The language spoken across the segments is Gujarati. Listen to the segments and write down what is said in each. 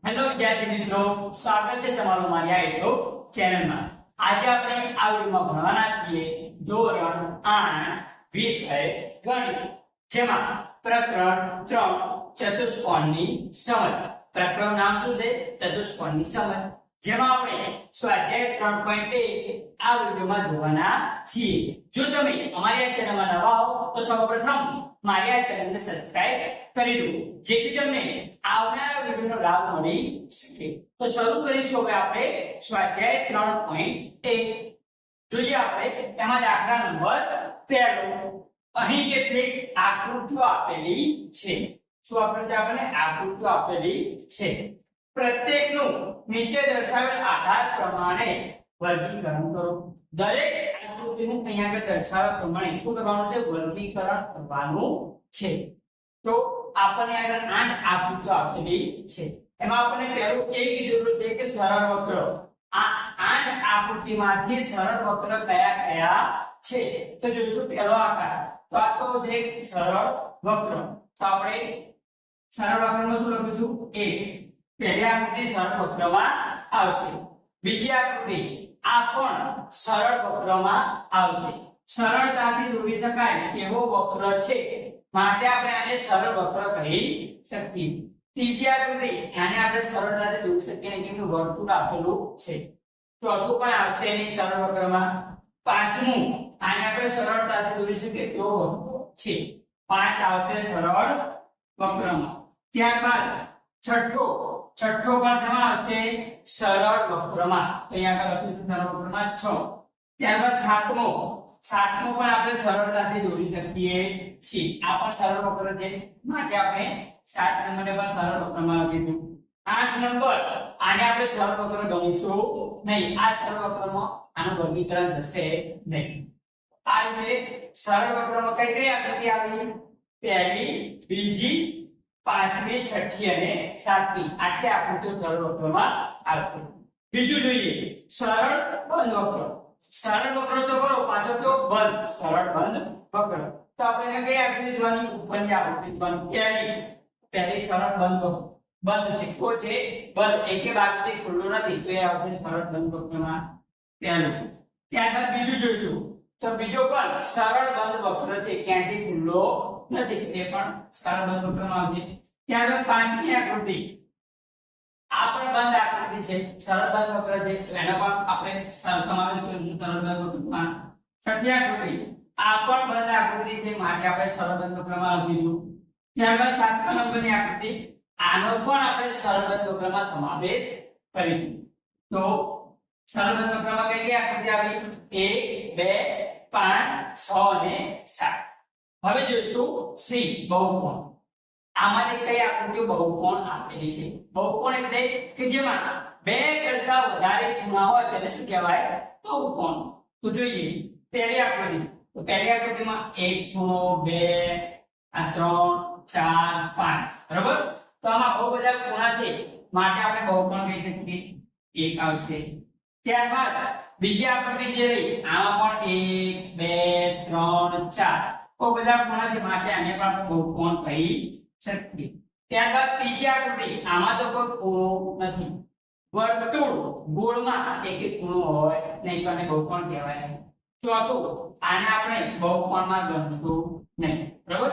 હેલો વિદ્યાર્થી મિત્રો, સ્વાગત છે તમારું મારી આ યુટ્યુબ ચેનલમાં. આજે આપણે આ વિડિયોમાં ભણવાના છીએ ધોરણ 8 વિષય ગણિત, જેમાં પ્રકરણ 3 ચતુષ્કોણની સમજ. પ્રકરણ નામ શું છે? ચતુષ્કોણની સમજ. જેમાં આપણે સ્વાધ્યાય 3.1 આ વિડિયોમાં જોવાના છીએ. જો તમે અમારી આ ચેનલમાં નવા હો તો સૌપ્રથમ મારી આ ચેનલને સબસ્ક્રાઇબ કરી દો, જેથી તમને આવનારા વિડિયોનો લાભ મળી શકે. તો શરૂ કરીશું હવે આપણે સ્વાધ્યાય 3.1. જોઈએ આપણે તેમાં દાખલા નંબર 1. અહીં કેટલીક આકૃતિઓ આપેલી છે. શું આપણને આકૃતિઓ આપેલી છે? પ્રત્યેકનું નીચે દર્શાવેલ આધાર પ્રમાણે વર્ગીકરણ કરો. દરેક આકૃતિનું અહીંયા આગળ દર્શાવ્યા પ્રમાણે શું કરવાનું છે? વર્ગીકરણ કરવાનું છે. તો આપણને આગળ 8 આકૃતિઓ આપેલી છે. એમાં આપણને પહેલું એ કીધેલું છે કે સરળ વક્ર. આ 8 આકૃતિમાંથી સરળ વક્ર કયા કયા છે? તો જોઈશું પહેલો આકાર. તો આ તો છે સરળ વક્ર. તો આપણે સરળ વક્રમાં શું લખીશું? a. પહેલી આકૃતિ સરળ વક્રમાં આવશે. બીજી આકૃતિ આ પણ સરળ વક્રમાં આવશે. સરળતાથી દોરી શકાય એવો વક્ર છે, માટે આપણે આને સરળ વક્ર કહી શકીએ. ત્રીજી આકૃતિ આને આપણે સરળતાથી દોરી શકીએ નહીં, કેમ કે વર્તુળ આપેલું છે. ચોથું પણ આવશે નહીં સરળ વક્રમાં. પાંચમું આને આપણે સરળતાથી દોરી શકીએ એવો વક્ર છે. 5 આવશે સરળ વક્રમાં. ત્યારબાદ છઠ્ઠો પણ કેમાં આવશે? સરળ વક્રમાં. તો અહીંયા આગળ લખ્યું સરળ વક્રમાં 6. ત્યારબાદ સાતમો પણ આપણે સરળતાથી દોરી શકીએ છીએ. આ પણ સરળ વક્ર છે, માટે આપણે 7 નંબરને પણ સરળ વક્રમાં લખીશું. 8 નંબર આને આપણે સરળ વક્ર ગણીશું નહીં. આ સરળ વક્રમાં આનું વર્ગીકરણ થશે નહીં. આ રીતે સરળ વક્રમાં કઈ કઈ આકૃતિ આવી? પહેલી, બીજી, પાંચમી, છઠ્ઠી અને સાતમી. આટલી આકૃતિઓ સરળ વક્રમાં આવશે. બીજું જોઈએ સરળ બંધ વક્ર. સરળ વક્ર તો કરો, પાછો તો બંધ. સરળ બંધ વક્ર. તો આપણે કઈ આકૃતિ જોવાની? ઉપરની આકૃતિ જોવાની. પહેલી સરળ બંધ છે. કો છે બંધ, એકે બાજુથી ખુલ્લું નથી, તો એ આવશે સરળ બંધ વક્રમાં પહેલું. ત્યારબાદ બીજું જોઈશું. તો બીજો પણ સરળ બંધ વક્ર છે, ક્યાંથી ખુલ્લો નથી, એ પણ સરળ બંધ વક્રમાં આવશે. ત્યારબાદ પાંચમી આકૃતિ આ પણ બંધ આકૃતિ છે, સરળ બંધ વક્ર છે, તો એનો પણ આપણે સમાવેશ કરીશું સરળ બંધ વક્રમાં. છઠ્ઠી આકૃતિ આ પણ બંધ આકૃતિ છે, માટે આપણે સરળ બંધ વક્રમાં લખીશું. ત્યારબાદ સાતમા નંબરની આકૃતિ આનો પણ આપણે સરળ બંધ વક્રમાં સમાવેશ કરીશું. તો સરળ બંધ વક્રમાં કઈ કઈ આકૃતિ આવી? 1, 2, 5, 6 અને 7. હવે જોઈશું સી બહુકોણ. આમાંથી કઈ આકૃતિઓ બહુકોણ આપેલી છે? બહુકોણ એટલે કે જેમાં બે કરતા વધારે ખૂણા હોય તેને શું કહેવાય? બહુકોણ. તો જોઈએ પહેલી આકૃતિ. તો પહેલી આકૃતિમાં 1 ખૂણો, 2, 3, 4, 5. બરાબર? તો આમાં બહુ બધા ખૂણા છે, માટે આપણે બહુકોણ કહી શકીએ. એક આવશે. ત્યારબાદ બીજી આકૃતિ જે રહી, આમાં પણ 1, 2, 3, 4 બહુ બધા ખૂણા છે, માટે આને પણ આપણે બહુકોણ કહી શકીએ. ત્યારબાદ ત્રીજી આકૃતિ આમાં તો કોઈ ખૂણો નથી. વર્તુળ ગોળમાં એક ખૂણો હોય નહીં, તો આને બહુકોણ કહેવાય. ચોથું આને આપણે બહુકોણમાં ગણશું નહીં. બરાબર?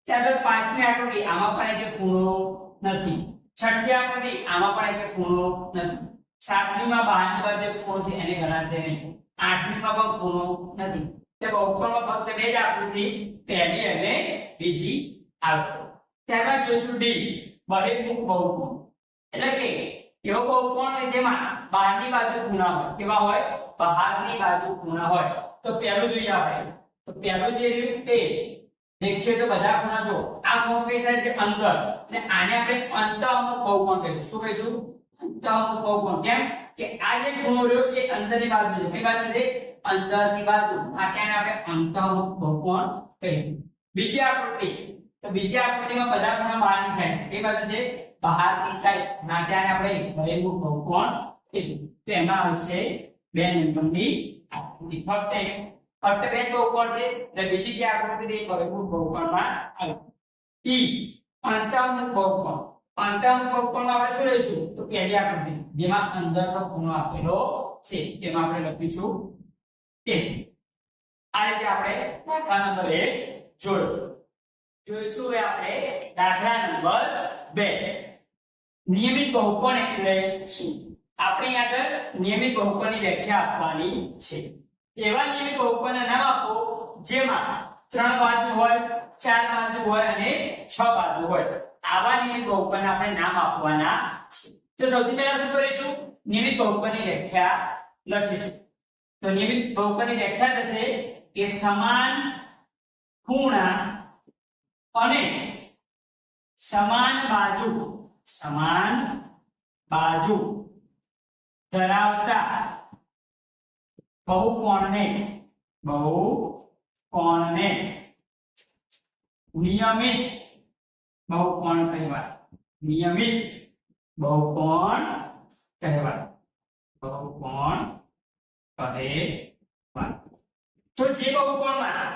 ત્યારબાદ પાંચમી આકૃતિ આમાં પણ એક ખૂણો નથી. છઠ્ઠી આકૃતિ આમાં પણ એક ખૂણો નથી. સાતમીમાં બહારની બાજુ એક ખૂણો છે, એને ગણાશે નહીં. આઠમીમાં પણ ખૂણો નથી. તે બહુકોણમાં ફક્ત બે જ આકૃતિ, પહેલી અને બીજી આવશે. ત્યારબાદ જોઈશું ડી બહિર્મુખ બહુકોણ. એટલે કે એવો બહુકોણ કે જેમાં બહારની બાજુ ખૂણા હોય. કેવા હોય? બહારની બાજુ ખૂણા હોય. તો પહેલું જોઈએ આપણે. તો પહેલું જે રહ્યું તે દેખીએ તો બધા ખૂણા જો આ ખૂણો કઈ થાય છે? અંદર. અને આને આપણે અંતઃઅમુખ બહુકોણ કહીશું. શું કહીશું? અંતઃઅમુખ બહુકોણ. કેમ કે આ જે ખૂણો રહ્યો એ અંદરની બાજુ છે. કઈ બાજુ છે? અંદરની બાજુ, માટે આને આપણે અંતઃઅમુખ બહુકોણ કહીશું. બીજી આકૃતિ. તો બીજી આકૃતિમાં બધા ખૂણા બહારની સાઈડ. કઈ બાજુ છે? બહારની સાઈડ, માટે આને આપણે બહિર્મુખ બહુકોણ કહીશું. તો એમાં આવશે 2 નંબરની આકૃતિ. ફક્ત બે બહુકોણ છે, એટલે બીજી જે આકૃતિ છે એ બહિર્મુખ બહુકોણમાં આવશે. ઈ અંતઃઅમુખ બહુકોણ. પાંચમ બહુકોણમાં આપણે શું લઈશું તો પહેલી આકૃતિ જેમાં અંદરનો ખૂણો આપેલો છે તેમાં આપણે લખીશું a. આ રીતે આપણે દાખલા નંબર 1 જોઈશું હવે આપણે દાખલા નંબર 2. નિયમિત બહુકોણ એટલે શું? આપણે આગળ નિયમિત બહુકોણની વ્યાખ્યા આપવાની છે. એવા નિયમિત બહુકોણના નામ આપો જેમાં 3 બાજુ હોય, 4 બાજુ હોય અને 6 બાજુ હોય. આવા નિયમિત બહુકોણના આપણે નામ આપવાના છે. તો સૌથી પહેલા શું કરીશું? નિયમિત બહુકોણની વ્યાખ્યા લખીશું. તો નિયમિત બહુકોણની વ્યાખ્યા થશે કે સમાન ખૂણા અને સમાન બાજુ ધરાવતા બહુકોણને નિયમિત બહુકોણ કહેવાય. નિયમિત બહુકોણ કહેવાય. તો જે બહુકોણમાં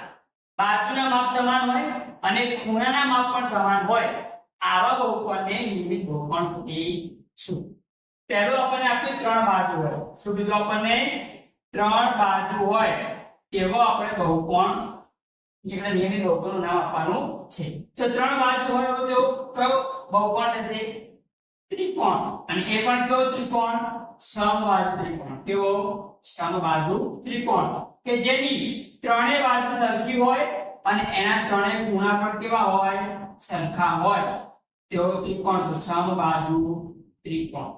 બાજુના માપ સમાન હોય અને ખૂણાના માપ પણ સમાન હોય આવા બહુકોણને નિયમિત બહુકોણ કહીશું. પહેલો આપણને આપ્યું 3 બાજુ હોય. શું કીધું આપણને? 3 બાજુ હોય એવો આપણે બહુકોણ એટલે નિયમિત બહુકોણનું નામ આપવાનું છે. તો 3 બાજુ હોય તો કયો બહુકોણ થશે? ત્રિકોણ. અને એ પણ કયો ત્રિકોણ? સમબાજુ ત્રિકોણ. કેવો? સમબાજુ ત્રિકોણ કે જેની ત્રણેય બાજુ સરખી હોય અને એના ત્રણેય ખૂણા પણ કેવા હોય? સરખા હોય. તેવો ત્રિકોણ તો સમબાજુ ત્રિકોણ.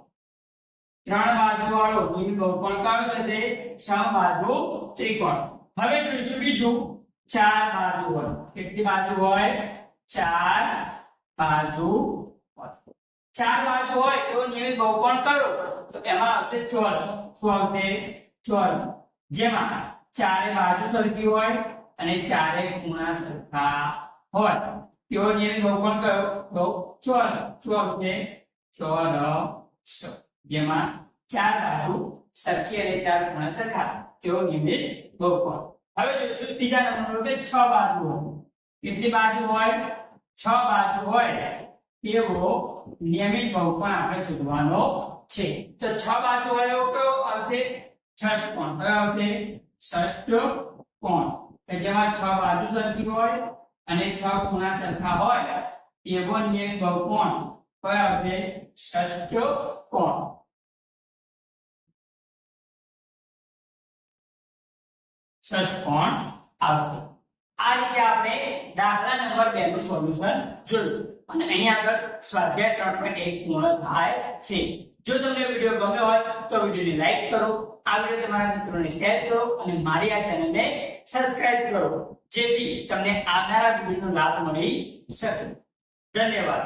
3 બાજુ વાળો નિયમિત બહુકોણ કયો થશે? સમબાજુ ત્રિકોણ. હવે જોઈશું બીજું 4 બાજુ હોય. કેટલી બાજુ હોય? 4 બાજુ હોય. 4 બાજુ હોય તો નિયમિત બહુકોણ કરો તો એમાં આવશે ચોરસ. શું આવશે? ચોરસ. જેમાં ચારે બાજુ સરખી હોય અને ચારે ખૂણા સરખા હોય તેવો નિયમિત બહુકોણ કયો? તો ચોરસ. શું આવશે? ચોરસ. જેમાં 4 બાજુ સરખી અને 4 ખૂણા સરખા તેવો નિયમિત બહુકોણ. હવે જોઈશું ત્રીજા નંબરનો કે 6 બાજુ હોય. કેટલી બાજુ હોય? 6 બાજુ હોય એવો નિયમિત બહુકોણ આપણે શોધવાનો છે. તો 6 બાજુ હોય એવો કયો આવશે? ષષ્ઠકોણ. કયો આવશે? ષષ્ઠકોણ. કે જેમાં 6 બાજુ સરખી હોય અને 6 ખૂણા સરખા હોય એવો નિયમિત બહુકોણ કયો આવશે? ષષ્ઠકોણ. ષષ્ઠકોણ આવશે. આ રીતે આપણે દાખલા નંબર 2 નું સોલ્યુશન જોયું અને અહીં આગળ સ્વાધ્યાય 3.1 પૂર્ણ થાય છે. જો તમને વિડિયો ગમ્યો હોય તો વિડિયોને લાઈક કરો, આ વિડિયો તમારા મિત્રોને શેર કરો અને મારી આ ચેનલને સબસ્ક્રાઇબ કરો જેથી તમને આવનારા વિડિયોનો લાભ મળી શકે. ધન્યવાદ.